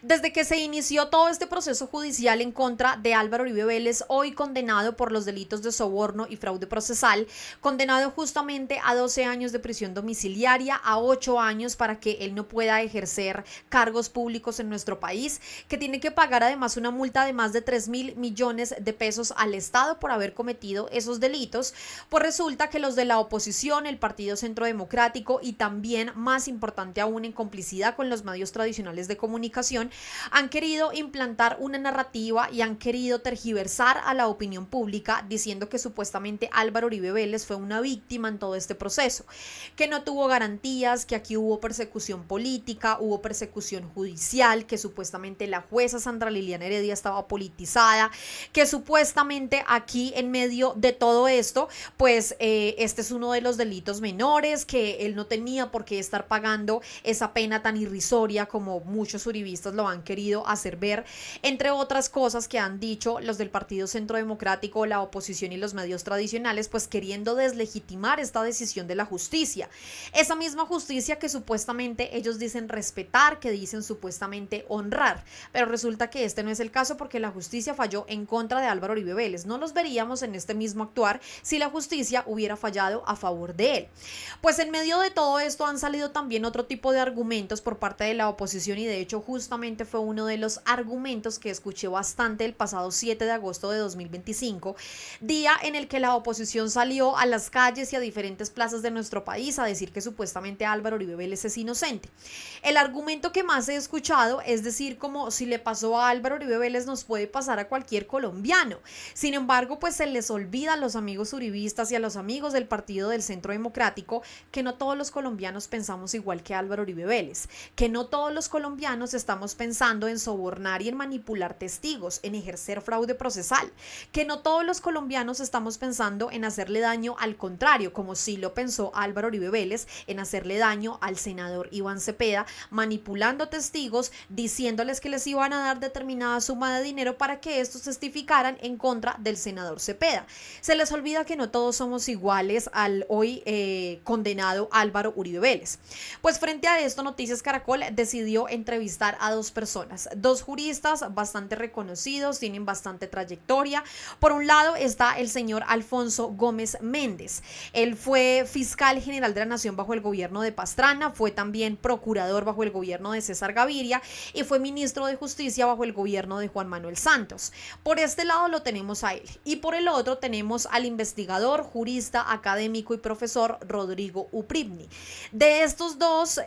Desde que se inició todo este proceso judicial en contra de Álvaro Uribe Vélez, hoy condenado por los delitos de soborno y fraude procesal, condenado justamente a 12 años de prisión domiciliaria, a 8 años para que él no pueda ejercer cargos públicos en nuestro país, que tiene que pagar además una multa de más de 3.000 millones de pesos al Estado por haber cometido esos delitos, pues resulta que los de la oposición, el Partido Centro Democrático y también, más importante aún, en complicidad con los medios tradicionales de comunicación, han querido implantar una narrativa y han querido tergiversar a la opinión pública diciendo que supuestamente Álvaro Uribe Vélez fue una víctima en todo este proceso, que no tuvo garantías, que aquí hubo persecución política, hubo persecución judicial, que supuestamente la jueza Sandra Liliana Heredia estaba politizada, que supuestamente aquí en medio de todo esto, pues este es uno de los delitos menores, que él no tenía por qué estar pagando esa pena tan irrisoria como muchos uribistas lo han querido hacer ver, entre otras cosas que han dicho los del Partido Centro Democrático, la oposición y los medios tradicionales, pues queriendo deslegitimar esta decisión de la justicia. Esa misma justicia que supuestamente ellos dicen respetar, que dicen supuestamente honrar, pero resulta que este no es el caso porque la justicia falló en contra de Álvaro Uribe Vélez. No los veríamos en este mismo actuar si la justicia hubiera fallado a favor de él. Pues en medio de todo esto han salido también otro tipo de argumentos por parte de la oposición y de hecho justamente fue uno de los argumentos que escuché bastante el pasado 7 de agosto de 2025, día en el que la oposición salió a las calles y a diferentes plazas de nuestro país a decir que supuestamente Álvaro Uribe Vélez es inocente. El argumento que más he escuchado es decir como si le pasó a Álvaro Uribe Vélez nos puede pasar a cualquier colombiano. Sin embargo, pues se les olvida a los amigos uribistas y a los amigos del Partido del Centro Democrático que no todos los colombianos pensamos igual que Álvaro Uribe Vélez, que no todos los colombianos estamos pensando en sobornar y en manipular testigos, en ejercer fraude procesal, que no todos los colombianos estamos pensando en hacerle daño al contrario, como sí lo pensó Álvaro Uribe Vélez, en hacerle daño al senador Iván Cepeda, manipulando testigos, diciéndoles que les iban a dar determinada suma de dinero para que estos testificaran en contra del senador Cepeda. Se les olvida que no todos somos iguales al hoy condenado Álvaro Uribe Vélez. Pues frente a esto, Noticias Caracol decidió entrevistar a dos personas, dos juristas bastante reconocidos, tienen bastante trayectoria. Por un lado está el señor Alfonso Gómez Méndez. Él fue fiscal general de la Nación bajo el gobierno de Pastrana, fue también procurador bajo el gobierno de César Gaviria y fue ministro de Justicia bajo el gobierno de Juan Manuel Santos. Por este lado lo tenemos a él y por el otro tenemos al investigador, jurista, académico y profesor Rodrigo Upribni. De estos dos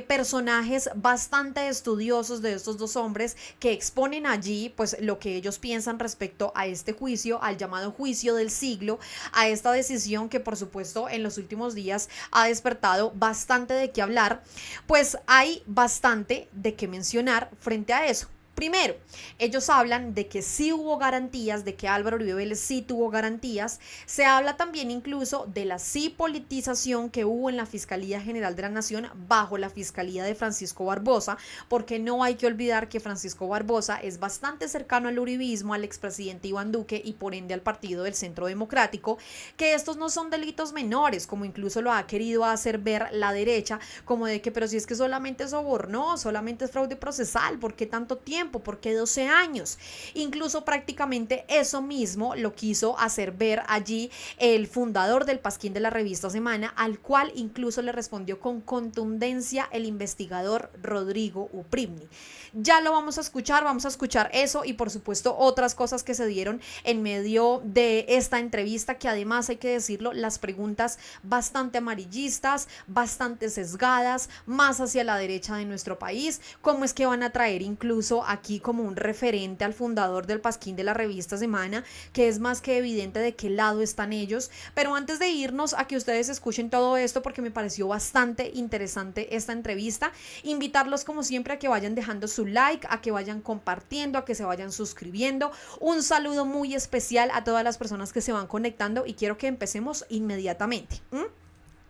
personajes bastante estudiosos, de estos dos hombres que exponen allí pues lo que ellos piensan respecto a este juicio, al llamado juicio del siglo, a esta decisión que por supuesto en los últimos días ha despertado bastante de qué hablar, pues hay bastante de qué mencionar frente a eso. Primero, ellos hablan de que sí hubo garantías, de que Álvaro Uribe Vélez sí tuvo garantías. Se habla también incluso de la sí politización que hubo en la Fiscalía General de la Nación bajo la Fiscalía de Francisco Barbosa, porque no hay que olvidar que Francisco Barbosa es bastante cercano al uribismo, al expresidente Iván Duque y por ende al Partido del Centro Democrático, que estos no son delitos menores, como incluso lo ha querido hacer ver la derecha, como de que pero si es que solamente sobornó, solamente es fraude procesal, ¿por qué tanto tiempo? ¿Por qué 12 años? Incluso prácticamente eso mismo lo quiso hacer ver allí el fundador del Pasquín de la revista Semana, al cual incluso le respondió con contundencia el investigador Rodrigo Upribni. Ya lo vamos a escuchar eso y por supuesto otras cosas que se dieron en medio de esta entrevista, que además hay que decirlo, las preguntas bastante amarillistas, bastante sesgadas, más hacia la derecha de nuestro país. ¿Cómo es que van a traer incluso aquí como un referente al fundador del Pasquín de la revista Semana, que es más que evidente de qué lado están ellos? Pero antes de irnos a que ustedes escuchen todo esto, porque me pareció bastante interesante esta entrevista, invitarlos como siempre a que vayan dejando su like, a que vayan compartiendo, a que se vayan suscribiendo. Un saludo muy especial a todas las personas que se van conectando y quiero que empecemos inmediatamente.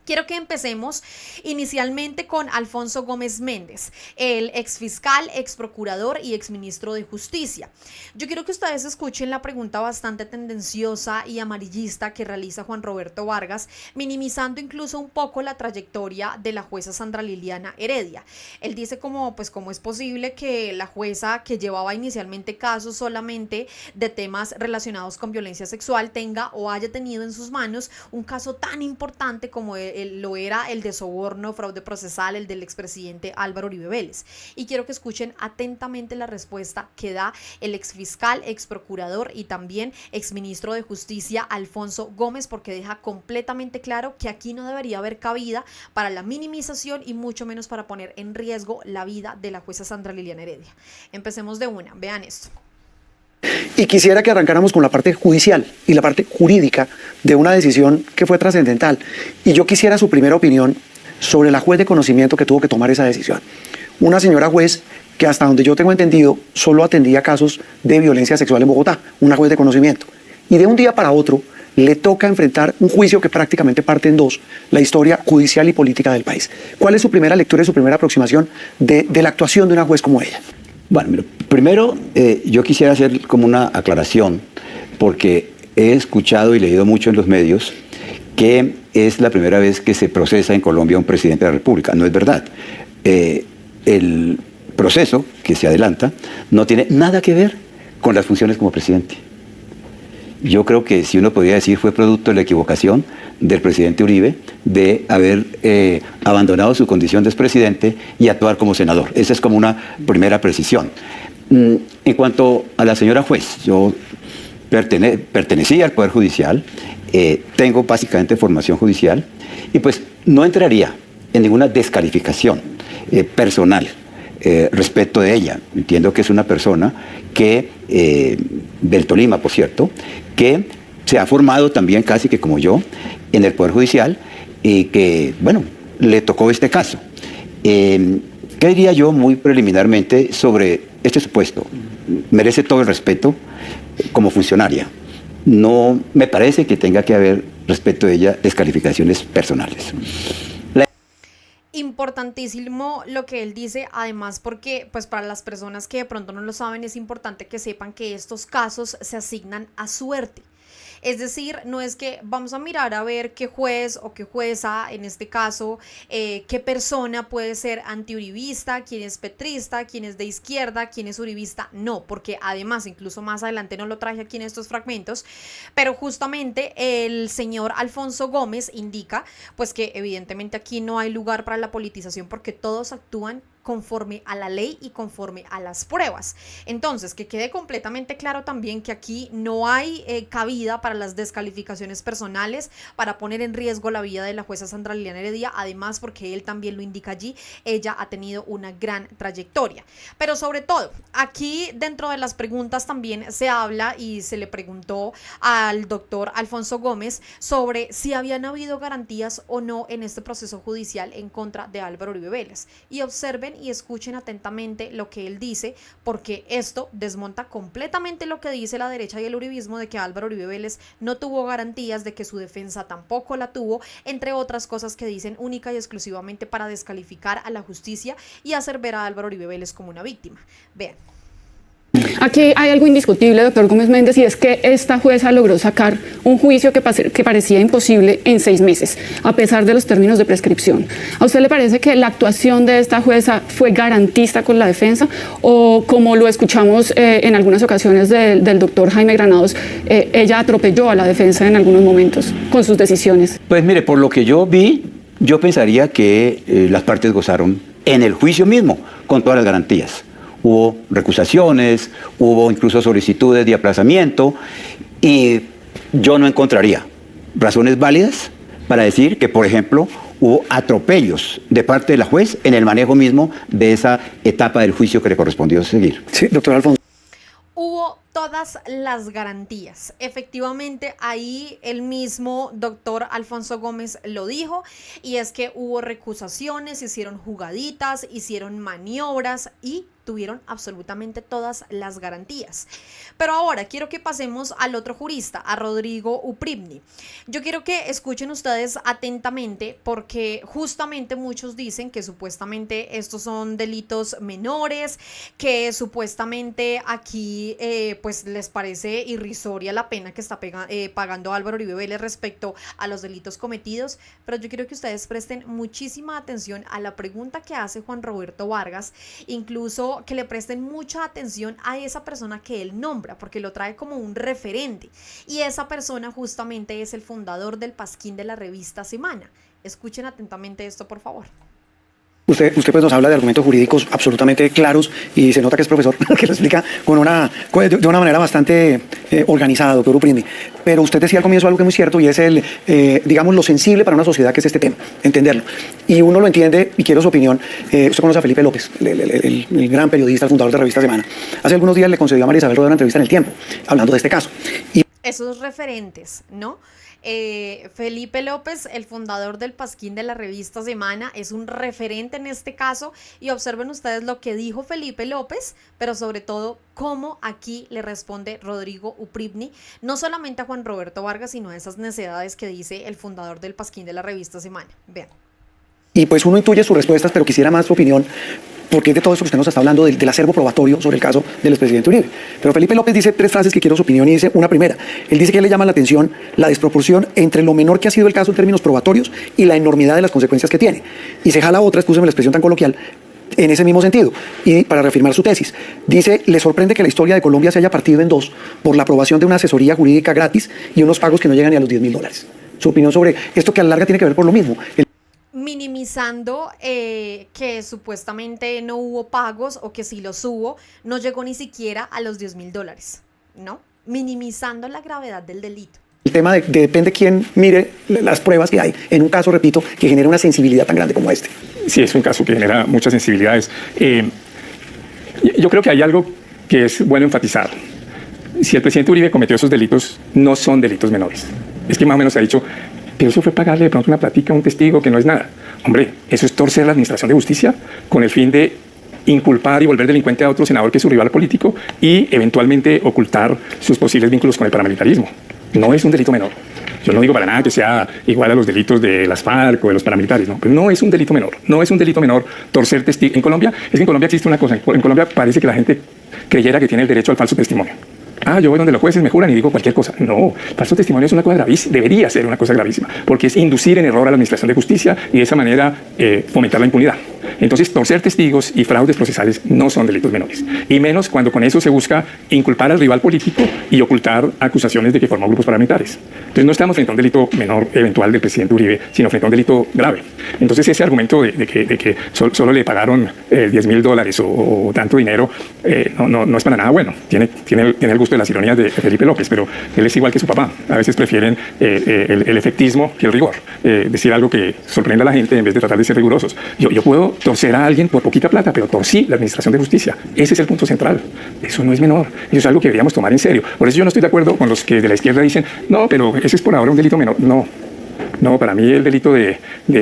Quiero que empecemos inicialmente con Alfonso Gómez Méndez, el exfiscal, exprocurador y exministro de Justicia. Yo quiero que ustedes escuchen la pregunta bastante tendenciosa y amarillista que realiza Juan Roberto Vargas, minimizando incluso un poco la trayectoria de la jueza Sandra Liliana Heredia. Él dice cómo es posible que la jueza que llevaba inicialmente casos solamente de temas relacionados con violencia sexual tenga o haya tenido en sus manos un caso tan importante como lo era el de soborno, fraude procesal, el del expresidente Álvaro Uribe Vélez. Y quiero que escuchen atentamente la respuesta que da el exfiscal, exprocurador y también exministro de Justicia Alfonso Gómez, porque deja completamente claro que aquí no debería haber cabida para la minimización y mucho menos para poner en riesgo la vida de la jueza Sandra Liliana Heredia. Empecemos de una, vean esto. Y quisiera que arrancáramos con la parte judicial y la parte jurídica de una decisión que fue trascendental. Y yo quisiera su primera opinión sobre la juez de conocimiento que tuvo que tomar esa decisión. Una señora juez que, hasta donde yo tengo entendido, solo atendía casos de violencia sexual en Bogotá, una juez de conocimiento. Y de un día para otro le toca enfrentar un juicio que prácticamente parte en dos, la historia judicial y política del país. ¿Cuál es su primera lectura y su primera aproximación de la actuación de una juez como ella? Bueno, mira, primero yo quisiera hacer como una aclaración, porque he escuchado y leído mucho en los medios que es la primera vez que se procesa en Colombia a un presidente de la República. No es verdad. El proceso que se adelanta no tiene nada que ver con las funciones como presidente. Yo creo que, si uno podría decir, fue producto de la equivocación del presidente Uribe de haber abandonado su condición de expresidente y actuar como senador. Esa es como una primera precisión. En cuanto a la señora juez, yo pertenecía al Poder Judicial, tengo básicamente formación judicial y pues no entraría en ninguna descalificación personal respecto de ella. Entiendo que es una persona que, del Tolima, por cierto, que se ha formado también casi que como yo en el Poder Judicial y que, bueno, le tocó este caso. ¿Qué diría yo muy preliminarmente sobre este supuesto? Merece todo el respeto como funcionaria. No me parece que tenga que haber respecto de ella descalificaciones personales. Importantísimo lo que él dice, además porque pues para las personas que de pronto no lo saben, es importante que sepan que estos casos se asignan a suerte. Es decir, no es que vamos a mirar a ver qué juez o qué jueza, en este caso, qué persona puede ser antiuribista, quién es petrista, quién es de izquierda, quién es uribista. No, porque además, incluso más adelante no lo traje aquí en estos fragmentos, pero justamente el señor Alfonso Gómez indica pues que evidentemente aquí no hay lugar para la politización porque todos actúan conforme a la ley y conforme a las pruebas. Entonces, que quede completamente claro también que aquí no hay cabida para las descalificaciones personales, para poner en riesgo la vida de la jueza Sandra Liliana Heredia, además porque él también lo indica allí, ella ha tenido una gran trayectoria. Pero sobre todo, aquí dentro de las preguntas también se habla y se le preguntó al doctor Alfonso Gómez sobre si habían habido garantías o no en este proceso judicial en contra de Álvaro Uribe Vélez. Y observen y escuchen atentamente lo que él dice, porque esto desmonta completamente lo que dice la derecha y el uribismo de que Álvaro Uribe Vélez no tuvo garantías, de que su defensa tampoco la tuvo, entre otras cosas que dicen única y exclusivamente para descalificar a la justicia y hacer ver a Álvaro Uribe Vélez como una víctima. Vean. Aquí hay algo indiscutible, doctor Gómez Méndez, y es que esta jueza logró sacar un juicio que parecía imposible en 6 meses, a pesar de los términos de prescripción. ¿A usted le parece que la actuación de esta jueza fue garantista con la defensa o, como lo escuchamos en algunas ocasiones del doctor Jaime Granados, ella atropelló a la defensa en algunos momentos con sus decisiones? Pues mire, por lo que yo vi, yo pensaría que las partes gozaron en el juicio mismo con todas las garantías. Hubo recusaciones, hubo incluso solicitudes de aplazamiento y yo no encontraría razones válidas para decir que, por ejemplo, hubo atropellos de parte de la juez en el manejo mismo de esa etapa del juicio que le correspondió seguir. Sí, doctor Alfonso. Hubo todas las garantías. Efectivamente, ahí el mismo doctor Alfonso Gómez lo dijo, y es que hubo recusaciones, hicieron jugaditas, hicieron maniobras y tuvieron absolutamente todas las garantías. Pero ahora quiero que pasemos al otro jurista, a Rodrigo Upribny. Yo quiero que escuchen ustedes atentamente porque justamente muchos dicen que supuestamente estos son delitos menores, que supuestamente aquí pues les parece irrisoria la pena que está pagando Álvaro Uribe Vélez respecto a los delitos cometidos, pero yo quiero que ustedes presten muchísima atención a la pregunta que hace Juan Roberto Vargas, incluso que le presten mucha atención a esa persona que él nombra, porque lo trae como un referente, y esa persona justamente es el fundador del Pasquín de la revista Semana. Escuchen atentamente esto, por favor. Usted pues nos habla de argumentos jurídicos absolutamente claros y se nota que es profesor, que lo explica de una manera bastante organizada, doctor Upribny. Pero usted decía al comienzo algo que es muy cierto y es digamos, lo sensible para una sociedad que es este tema, entenderlo. Y uno lo entiende, y quiero su opinión. Usted conoce a Felipe López, el gran periodista, el fundador de la revista Semana. Hace algunos días le concedió a María Isabel Rodero una entrevista en El Tiempo, hablando de este caso. Y esos referentes, ¿no? Felipe López, el fundador del Pasquín de la revista Semana, es un referente en este caso, y observen ustedes lo que dijo Felipe López, pero sobre todo cómo aquí le responde Rodrigo Upribny, no solamente a Juan Roberto Vargas, sino a esas necedades que dice el fundador del Pasquín de la revista Semana. Vean. Y pues uno intuye sus respuestas, pero quisiera más su opinión, porque es de todo eso que usted nos está hablando, del acervo probatorio sobre el caso del expresidente Uribe. Pero Felipe López dice 3 frases que quiero su opinión, y dice una primera. Él dice que le llama la atención la desproporción entre lo menor que ha sido el caso en términos probatorios y la enormidad de las consecuencias que tiene. Y se jala otra, excúseme la expresión tan coloquial, en ese mismo sentido, y para reafirmar su tesis. Dice, le sorprende que la historia de Colombia se haya partido en 2 por la aprobación de una asesoría jurídica gratis y unos pagos que no llegan ni a los $10.000. Su opinión sobre esto, que a la larga tiene que ver por lo mismo. Minimizando que supuestamente no hubo pagos, o que si los hubo, no llegó ni siquiera a los $10.000, ¿no? Minimizando la gravedad del delito. El tema de depende quién mire las pruebas que hay en un caso, repito, que genera una sensibilidad tan grande como este. Sí, es un caso que genera muchas sensibilidades. Yo creo que hay algo que es bueno enfatizar. Si el presidente Uribe cometió esos delitos, no son delitos menores. Es que más o menos se ha dicho, pero eso fue pagarle de pronto una platica a un testigo que no es nada. Hombre, eso es torcer la administración de justicia con el fin de inculpar y volver delincuente a otro senador que es su rival político y eventualmente ocultar sus posibles vínculos con el paramilitarismo. No es un delito menor. Yo no digo para nada que sea igual a los delitos de las FARC o de los paramilitares, no, pero no es un delito menor. No es un delito menor torcer testigos. En Colombia, es que en Colombia existe una cosa. En Colombia parece que la gente creyera que tiene el derecho al falso testimonio. Yo voy donde los jueces me juran y digo cualquier cosa. No, falso testimonio es una cosa gravísima, debería ser una cosa gravísima, porque es inducir en error a la administración de justicia y de esa manera fomentar la impunidad. Entonces, torcer testigos y fraudes procesales no son delitos menores, y menos cuando con eso se busca inculpar al rival político y ocultar acusaciones de que formó grupos paramilitares. Entonces, no estamos frente a un delito menor eventual del presidente Uribe, sino frente a un delito grave. Entonces, ese argumento de que solo le pagaron $10.000 o tanto dinero no es para nada bueno. Tiene el gusto de las ironías de Felipe López, pero él es igual que su papá. A veces prefieren el efectismo que el rigor. Decir algo que sorprenda a la gente en vez de tratar de ser rigurosos. Yo puedo torcer a alguien por poquita plata, pero torcí la administración de justicia. Ese es el punto central. Eso no es menor. Eso es algo que deberíamos tomar en serio. Por eso yo no estoy de acuerdo con los que de la izquierda dicen, no, pero ese es por ahora un delito menor. No, para mí el delito de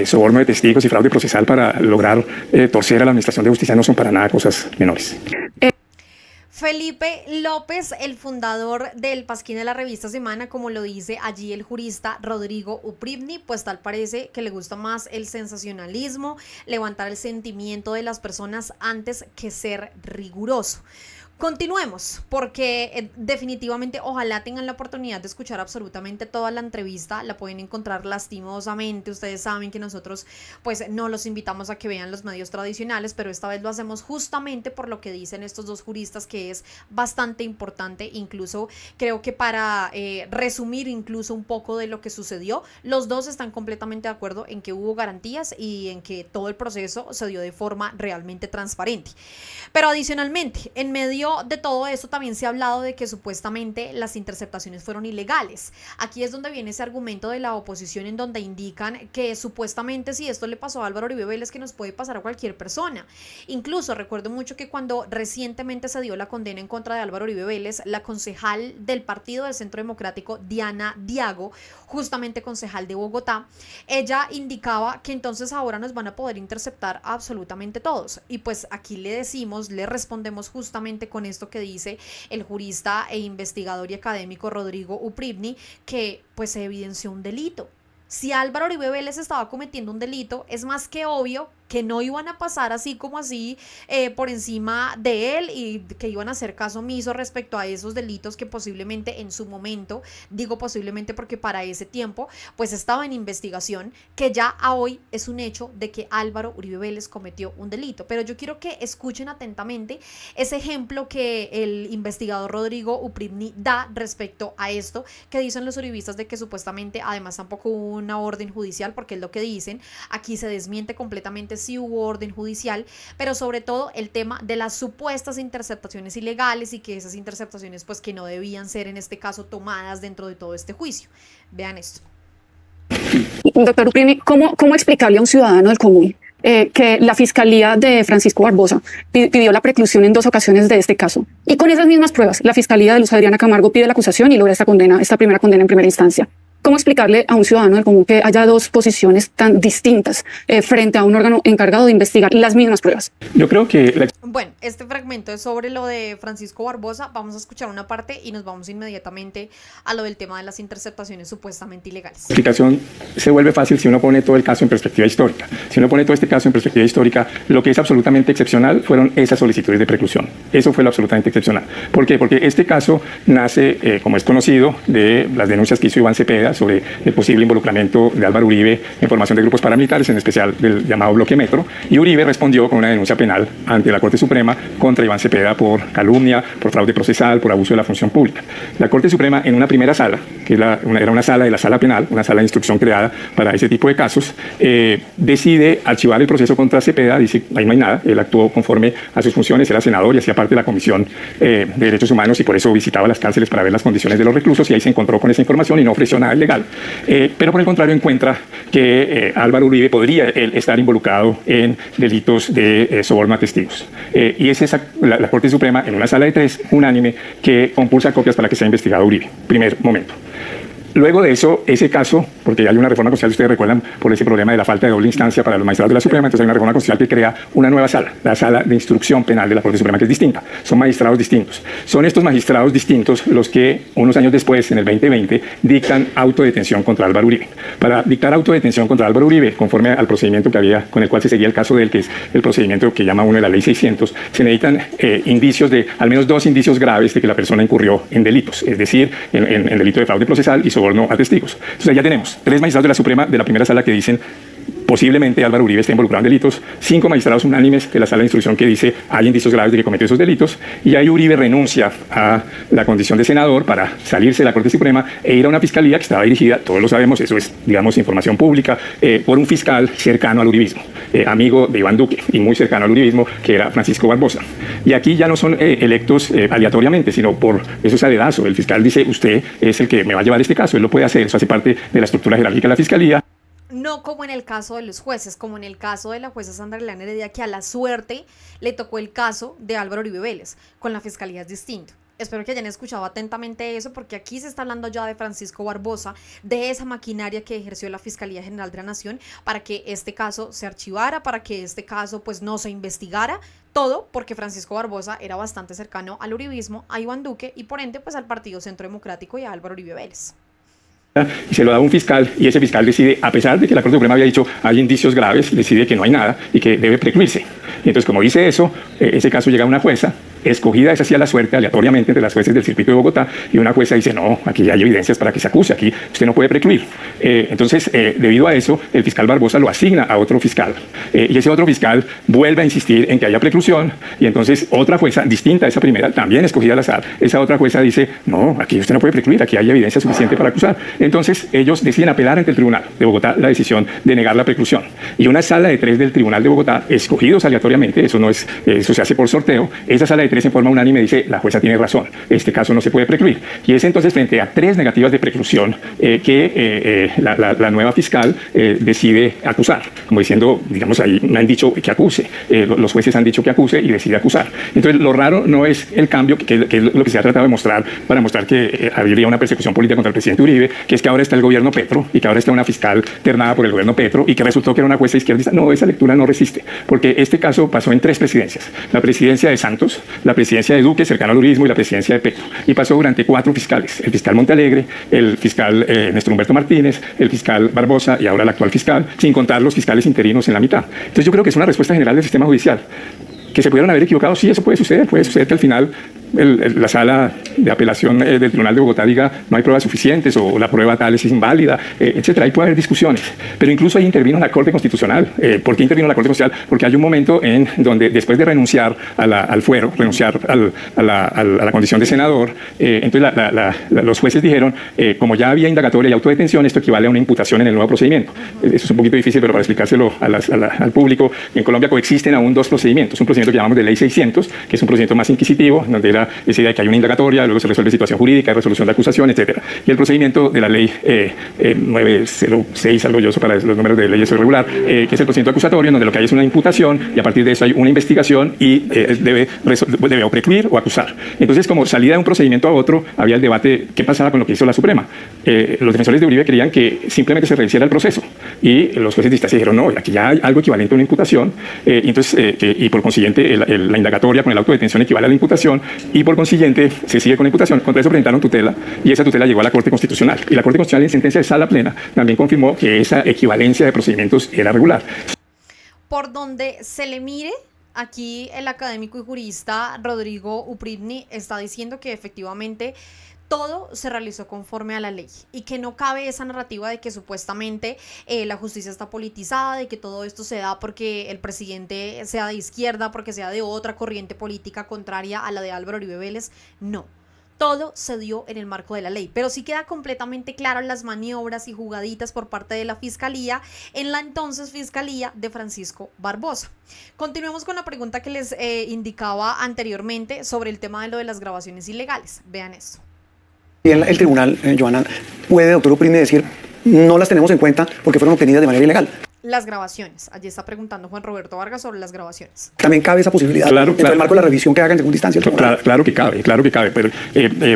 soborno de testigos y fraude procesal para lograr torcer a la administración de justicia no son para nada cosas menores. Felipe López, el fundador del Pasquín de la revista Semana, como lo dice allí el jurista Rodrigo Upribny, pues tal parece que le gusta más el sensacionalismo, levantar el sentimiento de las personas antes que ser riguroso. Continuemos, porque definitivamente ojalá tengan la oportunidad de escuchar absolutamente toda la entrevista. La pueden encontrar lastimosamente. Ustedes saben que nosotros pues no los invitamos a que vean los medios tradicionales, pero esta vez lo hacemos justamente por lo que dicen estos dos juristas, que es bastante importante. Incluso creo que para resumir incluso un poco de lo que sucedió, los dos están completamente de acuerdo en que hubo garantías y en que todo el proceso se dio de forma realmente transparente. Pero adicionalmente, en medio medio de todo esto también se ha hablado de que supuestamente las interceptaciones fueron ilegales. Aquí es donde viene ese argumento de la oposición en donde indican que supuestamente si esto le pasó a Álvaro Uribe Vélez, que nos puede pasar a cualquier persona. Incluso recuerdo mucho que cuando recientemente se dio la condena en contra de Álvaro Uribe Vélez, la concejal del Partido del Centro Democrático, Diana Diago, justamente concejal de Bogotá, ella indicaba que entonces ahora nos van a poder interceptar a absolutamente todos. Y pues aquí le decimos, le respondemos justamente con esto que dice el jurista e investigador y académico Rodrigo Upribny, que pues se evidenció un delito. Si Álvaro Uribe Vélez estaba cometiendo un delito, es más que obvio que no iban a pasar así como así por encima de él y que iban a hacer caso omiso respecto a esos delitos que posiblemente en su momento, digo posiblemente porque para ese tiempo pues estaba en investigación, que ya a hoy es un hecho de que Álvaro Uribe Vélez cometió un delito. Pero yo quiero que escuchen atentamente ese ejemplo que el investigador Rodrigo Upribny da respecto a esto que dicen los uribistas de que supuestamente además tampoco hubo una orden judicial, porque es lo que dicen. Aquí se desmiente completamente si hubo orden judicial, pero sobre todo el tema de las supuestas interceptaciones ilegales y que esas interceptaciones pues que no debían ser en este caso tomadas dentro de todo este juicio. Vean esto. Doctor Upribny, ¿cómo explicarle a un ciudadano del común que la Fiscalía de Francisco Barbosa pidió la preclusión en 2 ocasiones de este caso? Y con esas mismas pruebas, la Fiscalía de Luz Adriana Camargo pide la acusación y logra esta primera condena en primera instancia. ¿Cómo explicarle a un ciudadano del común que haya 2 posiciones tan distintas frente a un órgano encargado de investigar las mismas pruebas? Yo creo que Bueno, este fragmento es sobre lo de Francisco Barbosa. Vamos a escuchar una parte y nos vamos inmediatamente a lo del tema de las interceptaciones supuestamente ilegales. La explicación se vuelve fácil si uno pone todo el caso en perspectiva histórica. Si uno pone todo este caso en perspectiva histórica, lo que es absolutamente excepcional fueron esas solicitudes de preclusión. Eso fue lo absolutamente excepcional. ¿Por qué? Porque este caso nace, como es conocido, de las denuncias que hizo Iván Cepeda sobre el posible involucramiento de Álvaro Uribe en formación de grupos paramilitares, en especial del llamado Bloque Metro, y Uribe respondió con una denuncia penal ante la Corte Suprema contra Iván Cepeda por calumnia, por fraude procesal, por abuso de la función pública. La Corte Suprema, en una primera sala, que era una sala de la sala penal, una sala de instrucción creada para ese tipo de casos, decide archivar el proceso contra Cepeda. Dice, ahí no hay nada, él actuó conforme a sus funciones, era senador y hacía parte de la Comisión de Derechos Humanos y por eso visitaba las cárceles para ver las condiciones de los reclusos, y ahí se encontró con esa información y no ofreció nada ilegal. Pero por el contrario encuentra que Álvaro Uribe podría estar involucrado en delitos de soborno a testigos. Y es la Corte Suprema, en una sala de 3, unánime, que compulsa copias para que sea investigado Uribe. Primer momento. Luego de eso, ese caso, porque hay una reforma constitucional, ustedes recuerdan, por ese problema de la falta de doble instancia para los magistrados de la Suprema, entonces hay una reforma constitucional que crea una nueva sala, la sala de instrucción penal de la Corte Suprema, que es distinta. Son magistrados distintos. Son estos magistrados distintos los que, unos años después, en el 2020, dictan autodetención contra Álvaro Uribe. Para dictar autodetención contra Álvaro Uribe, conforme al procedimiento que había, con el cual se seguía el caso de él, que es el procedimiento que llama uno de la Ley 600, se necesitan indicios de, al menos 2 indicios graves de que la persona incurrió en delitos, es decir, en delito de fraude procesal y soborno a testigos. Entonces ya tenemos 3 magistrados de la Suprema de la primera sala que dicen posiblemente Álvaro Uribe está involucrado en delitos, 5 magistrados unánimes de la sala de instrucción que dice hay indicios graves de que cometió esos delitos, y ahí Uribe renuncia a la condición de senador para salirse de la Corte Suprema e ir a una fiscalía que estaba dirigida, todos lo sabemos, eso es, digamos, información pública, por un fiscal cercano al uribismo, amigo de Iván Duque y muy cercano al uribismo, que era Francisco Barbosa. Y aquí ya no son electos aleatoriamente, sino por eso es a dedazo. El fiscal dice, usted es el que me va a llevar este caso, él lo puede hacer, eso hace parte de la estructura jerárquica de la fiscalía. No como en el caso de los jueces, como en el caso de la jueza Sandra Leana Heredia, que a la suerte le tocó el caso de Álvaro Uribe Vélez. Con la fiscalía es distinto. Espero que hayan escuchado atentamente eso, porque aquí se está hablando ya de Francisco Barbosa, de esa maquinaria que ejerció la Fiscalía General de la Nación para que este caso se archivara, para que este caso pues no se investigara. Todo porque Francisco Barbosa era bastante cercano al uribismo, a Iván Duque y por ende pues al Partido Centro Democrático y a Álvaro Uribe Vélez. Y se lo da un fiscal, y ese fiscal decide, a pesar de que la Corte Suprema había dicho hay indicios graves, decide que no hay nada y que debe precluirse. Y entonces, como dice eso, ese caso llega a una jueza escogida, es así a la suerte, aleatoriamente entre las jueces del circuito de Bogotá, y una jueza dice, no, aquí ya hay evidencias para que se acuse, aquí usted no puede precluir. Entonces, debido a eso, el fiscal Barbosa lo asigna a otro fiscal, y ese otro fiscal vuelve a insistir en que haya preclusión, y entonces otra jueza, distinta a esa primera, también escogida al azar, esa otra jueza dice, no, aquí usted no puede precluir, aquí hay evidencia suficiente para acusar. Entonces, ellos deciden apelar ante el Tribunal de Bogotá la decisión de negar la preclusión, y una sala de 3 del Tribunal de Bogotá, escogidos aleatoriamente aleatoriamente, eso no es, eso se hace por sorteo. Esa sala de 3 en forma unánime dice, la jueza tiene razón, este caso no se puede precluir. Y es entonces frente a 3 negativas de preclusión que la nueva fiscal decide acusar, como diciendo, digamos, ahí me han dicho que acuse, los jueces han dicho que acuse y decide acusar. Entonces lo raro no es el cambio, que es lo que se ha tratado de mostrar para mostrar que habría una persecución política contra el presidente Uribe, que es que ahora está el gobierno Petro y que ahora está una fiscal ternada por el gobierno Petro y que resultó que era una jueza izquierdista. No, esa lectura no resiste, porque este caso pasó en 3 presidencias: la presidencia de Santos, la presidencia de Duque, cercano al uribismo, y la presidencia de Petro. Y pasó durante 4 fiscales: el fiscal Montealegre, el fiscal Néstor Humberto Martínez, el fiscal Barbosa y ahora el actual fiscal, sin contar los fiscales interinos en la mitad. Entonces yo creo que es una respuesta general del sistema judicial. ¿Que se pudieron haber equivocado? Sí, eso puede suceder que al final la sala de apelación del Tribunal de Bogotá diga no hay pruebas suficientes o la prueba tal es inválida, etcétera. Ahí puede haber discusiones. Pero incluso ahí intervino la Corte Constitucional. ¿Por qué intervino la Corte Constitucional? Porque hay un momento en donde después de renunciar al fuero, renunciar a la condición de senador, entonces los jueces dijeron, como ya había indagatoria y autodetención, esto equivale a una imputación en el nuevo procedimiento. Eso es un poquito difícil, pero para explicárselo al público, en Colombia coexisten aún 2 procedimientos. Un procedimiento que llamamos de ley 600, que es un procedimiento más inquisitivo, donde era esa idea de que hay una indagatoria, luego se resuelve situación jurídica, resolución de acusación, etcétera. Y el procedimiento de la ley 906, algo yo para los números de leyes irregular, que es el procedimiento acusatorio, en donde lo que hay es una imputación y a partir de eso hay una investigación y debe o precluir o acusar. Entonces, como salida de un procedimiento a otro, había el debate qué pasaba con lo que hizo la Suprema. Los defensores de Uribe querían que simplemente se rehiciera el proceso y los jueces de distancia dijeron no, aquí ya hay algo equivalente a una imputación, y por consiguiente la indagatoria con el auto de detención equivale a la imputación y por consiguiente se sigue con la imputación. Contra eso presentaron tutela y esa tutela llegó a la Corte Constitucional y la Corte Constitucional en sentencia de sala plena también confirmó que esa equivalencia de procedimientos era regular. Por donde se le mire, aquí el académico y jurista Rodrigo Upridny está diciendo que efectivamente todo se realizó conforme a la ley y que no cabe esa narrativa de que supuestamente la justicia está politizada, de que todo esto se da porque el presidente sea de izquierda, porque sea de otra corriente política contraria a la de Álvaro Uribe Vélez. No, todo se dio en el marco de la ley, pero sí queda completamente claro las maniobras y jugaditas por parte de la Fiscalía en la entonces Fiscalía de Francisco Barbosa. Continuemos con la pregunta que les indicaba anteriormente sobre el tema de lo de las grabaciones ilegales. Vean esto. Y el tribunal, Joana, puede, doctor Upridny, decir no las tenemos en cuenta porque fueron obtenidas de manera ilegal. Las grabaciones. Allí está preguntando Juan Roberto Vargas sobre las grabaciones. También cabe esa posibilidad claro, dentro del marco de la revisión que haga en segunda instancia. Claro que cabe, pero,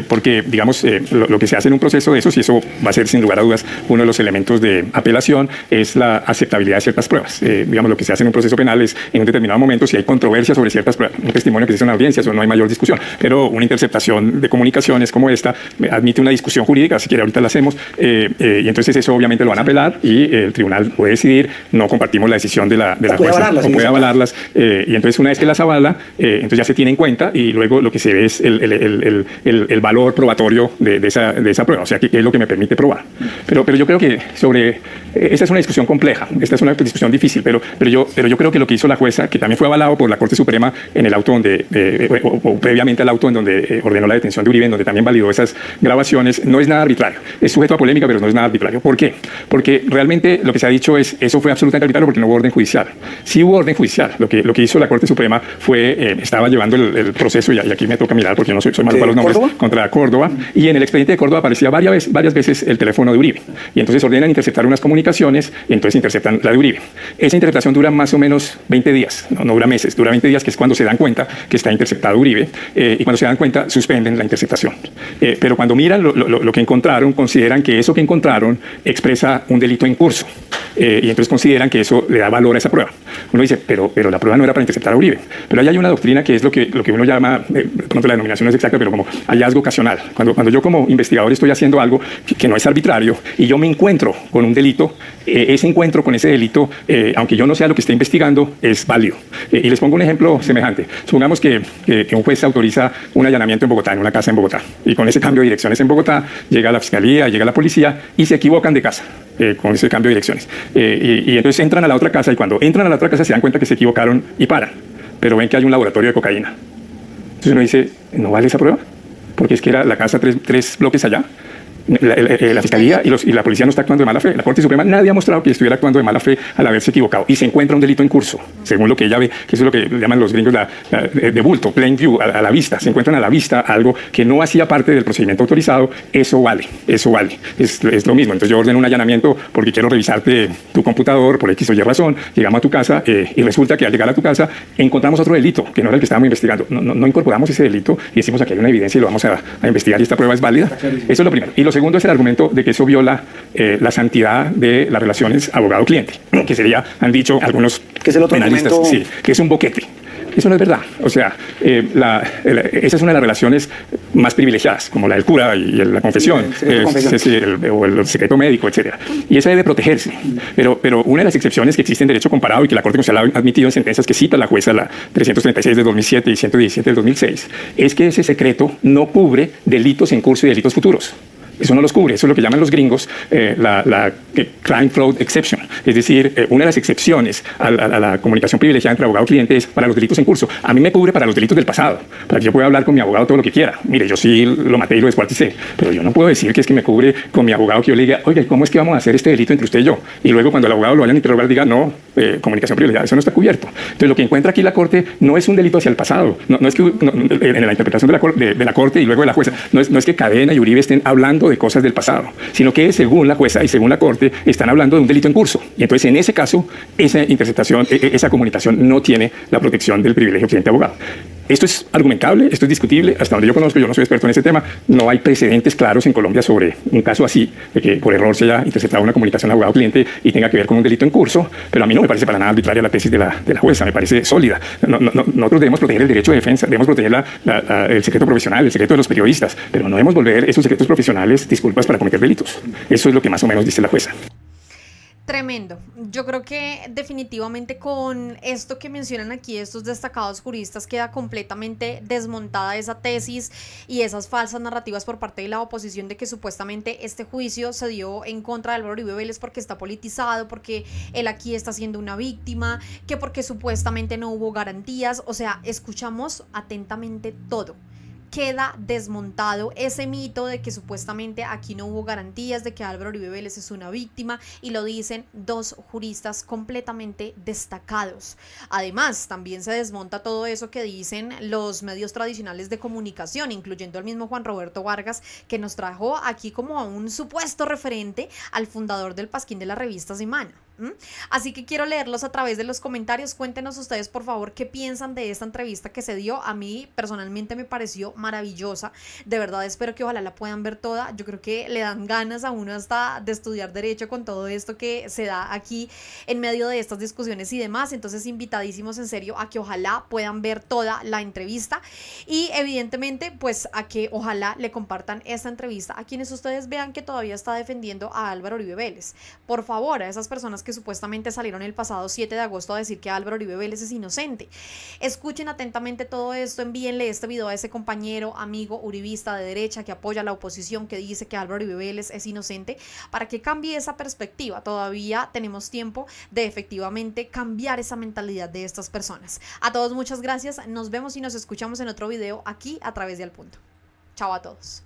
porque digamos lo que se hace en un proceso de esos, y eso va a ser sin lugar a dudas uno de los elementos de apelación, es la aceptabilidad de ciertas pruebas. Digamos, lo que se hace en un proceso penal es en un determinado momento si hay controversia sobre ciertas pruebas, un testimonio que se hizo en audiencia, eso no hay mayor discusión, pero una interceptación de comunicaciones como esta admite una discusión jurídica, si quiere ahorita la hacemos, y entonces eso obviamente lo van a apelar y el tribunal puede decidir, no compartimos la decisión de la jueza, o puede avalarlas, y entonces una vez que las avala, entonces ya se tiene en cuenta y luego lo que se ve es el valor probatorio de esa prueba, o sea, que es lo que me permite probar. Pero yo creo que esta es una discusión compleja, esta es una discusión difícil, pero yo creo que lo que hizo la jueza, que también fue avalado por la Corte Suprema en el auto donde, o previamente al auto en donde ordenó la detención de Uribe, en donde también validó esas grabaciones, no es nada arbitrario, es sujeto a polémica, pero no es nada arbitrario. ¿Por qué? Porque realmente lo que se ha dicho es, eso fue absolutamente arbitrario porque no hubo orden judicial. Sí hubo orden judicial. Lo que hizo la Corte Suprema fue, estaba llevando el proceso, y aquí me toca mirar porque yo no soy malo para los nombres, ¿Córdoba? Contra Córdoba, y en el expediente de Córdoba aparecía varias veces el teléfono de Uribe. Y entonces ordenan interceptar unas comunicaciones, y entonces interceptan la de Uribe. Esa interceptación dura más o menos 20 días, no dura meses, dura 20 días, que es cuando se dan cuenta que está interceptado Uribe, y cuando se dan cuenta suspenden la interceptación. Pero cuando miran lo que encontraron, consideran que eso que encontraron expresa un delito en curso, y entonces consideran que eso le da valor a esa prueba. Uno dice, pero la prueba no era para interceptar a Uribe. Pero ahí hay una doctrina que es lo que uno llama, pronto la denominación no es exacta, pero como hallazgo ocasional. Cuando yo como investigador estoy haciendo algo que no es arbitrario y yo me encuentro con un delito, ese encuentro con ese delito, aunque yo no sea lo que esté investigando, es válido. Y les pongo un ejemplo semejante. Supongamos que un juez autoriza un allanamiento en Bogotá, en una casa en Bogotá, y con ese cambio de direcciones en Bogotá llega la fiscalía, llega la policía y se equivocan de casa con ese cambio de direcciones. Y entonces entran a la otra casa, y cuando entran a la otra casa se dan cuenta que se equivocaron y paran, pero ven que hay un laboratorio de cocaína. Entonces uno dice, ¿no vale esa prueba? Porque es que era la casa tres bloques allá. la Fiscalía y la Policía no está actuando de mala fe. La Corte Suprema nadie ha mostrado que estuviera actuando de mala fe al haberse equivocado. Y se encuentra un delito en curso, según lo que ella ve, que eso es lo que llaman los gringos de bulto, plain view, a la vista. Se encuentran a la vista algo que no hacía parte del procedimiento autorizado. Eso vale, eso vale. Es lo mismo. Entonces yo ordeno un allanamiento porque quiero revisarte tu computador por X o Y razón. Llegamos a tu casa y resulta que al llegar a tu casa encontramos otro delito, que no era el que estábamos investigando. No incorporamos ese delito y decimos aquí hay una evidencia y lo vamos a investigar y esta prueba es válida. Eso es lo primero. Y lo segundo es el argumento de que eso viola la santidad de las relaciones abogado-cliente, que sería, han dicho algunos que es el otro penalistas, argumento... sí, que es un boquete. Eso no es verdad. O sea, esa es una de las relaciones más privilegiadas, como la del cura y la confesión, o el secreto médico, etc. Y esa debe protegerse. Pero una de las excepciones que existe en derecho comparado y que la Corte Constitucional ha admitido en sentencias que cita la jueza, la 336 de 2007 y 117 del 2006, es que ese secreto no cubre delitos en curso y delitos futuros. Eso no los cubre, eso es lo que llaman los gringos la crime fraud exception. Es decir, una de las excepciones a la comunicación privilegiada entre abogado y cliente es para los delitos en curso. A mí me cubre para los delitos del pasado, para que yo pueda hablar con mi abogado todo lo que quiera. Mire, yo sí lo maté y lo descuarticé, pero yo no puedo decir que es que me cubre con mi abogado que yo le diga, oye, ¿cómo es que vamos a hacer este delito entre usted y yo? Y luego cuando el abogado lo vayan a interrogar diga, no, comunicación privilegiada, eso no está cubierto. Entonces lo que encuentra aquí la Corte no es un delito hacia el pasado, no es que en la interpretación de la Corte y luego de la jueza, no es que Cadena y Uribe estén hablando de cosas del pasado, sino que según la jueza y según la Corte están hablando de un delito en curso. Y entonces en ese caso, esa interceptación, esa comunicación no tiene la protección del privilegio cliente-abogado. Esto es argumentable, esto es discutible, hasta donde yo conozco, yo no soy experto en ese tema, no hay precedentes claros en Colombia sobre un caso así, de que por error se haya interceptado una comunicación abogado-cliente y tenga que ver con un delito en curso, pero a mí no me parece para nada arbitraria la tesis de la jueza, me parece sólida. Nosotros debemos proteger el derecho de defensa, debemos proteger el secreto profesional, el secreto de los periodistas, pero no debemos volver esos secretos profesionales disculpas para cometer delitos. Eso es lo que más o menos dice la jueza. Tremendo. Yo creo que definitivamente con esto que mencionan aquí estos destacados juristas queda completamente desmontada esa tesis y esas falsas narrativas por parte de la oposición de que supuestamente este juicio se dio en contra de Álvaro Uribe Vélez porque está politizado, porque él aquí está siendo una víctima, que porque supuestamente no hubo garantías. O sea, escuchamos atentamente todo. Queda desmontado ese mito de que supuestamente aquí no hubo garantías, de que Álvaro Uribe Vélez es una víctima, y lo dicen dos juristas completamente destacados. Además, también se desmonta todo eso que dicen los medios tradicionales de comunicación, incluyendo el mismo Juan Roberto Vargas, que nos trajo aquí como a un supuesto referente al fundador del Pasquín de la revista Semana. Así que quiero leerlos a través de los comentarios. Cuéntenos ustedes por favor qué piensan de esta entrevista que se dio. A mí personalmente me pareció maravillosa, de verdad espero que ojalá la puedan ver toda. Yo creo que le dan ganas a uno hasta de estudiar derecho con todo esto que se da aquí en medio de estas discusiones y demás. Entonces invitadísimos en serio a que ojalá puedan ver toda la entrevista y evidentemente pues a que ojalá le compartan esta entrevista a quienes ustedes vean que todavía está defendiendo a Álvaro Uribe Vélez. Por favor, a esas personas que supuestamente salieron el pasado 7 de agosto a decir que Álvaro Uribe Vélez es inocente. Escuchen atentamente todo esto, envíenle este video a ese compañero, amigo uribista de derecha que apoya a la oposición, que dice que Álvaro Uribe Vélez es inocente, para que cambie esa perspectiva. Todavía tenemos tiempo de efectivamente cambiar esa mentalidad de estas personas. A todos muchas gracias, nos vemos y nos escuchamos en otro video aquí a través de Al Punto. Chao a todos.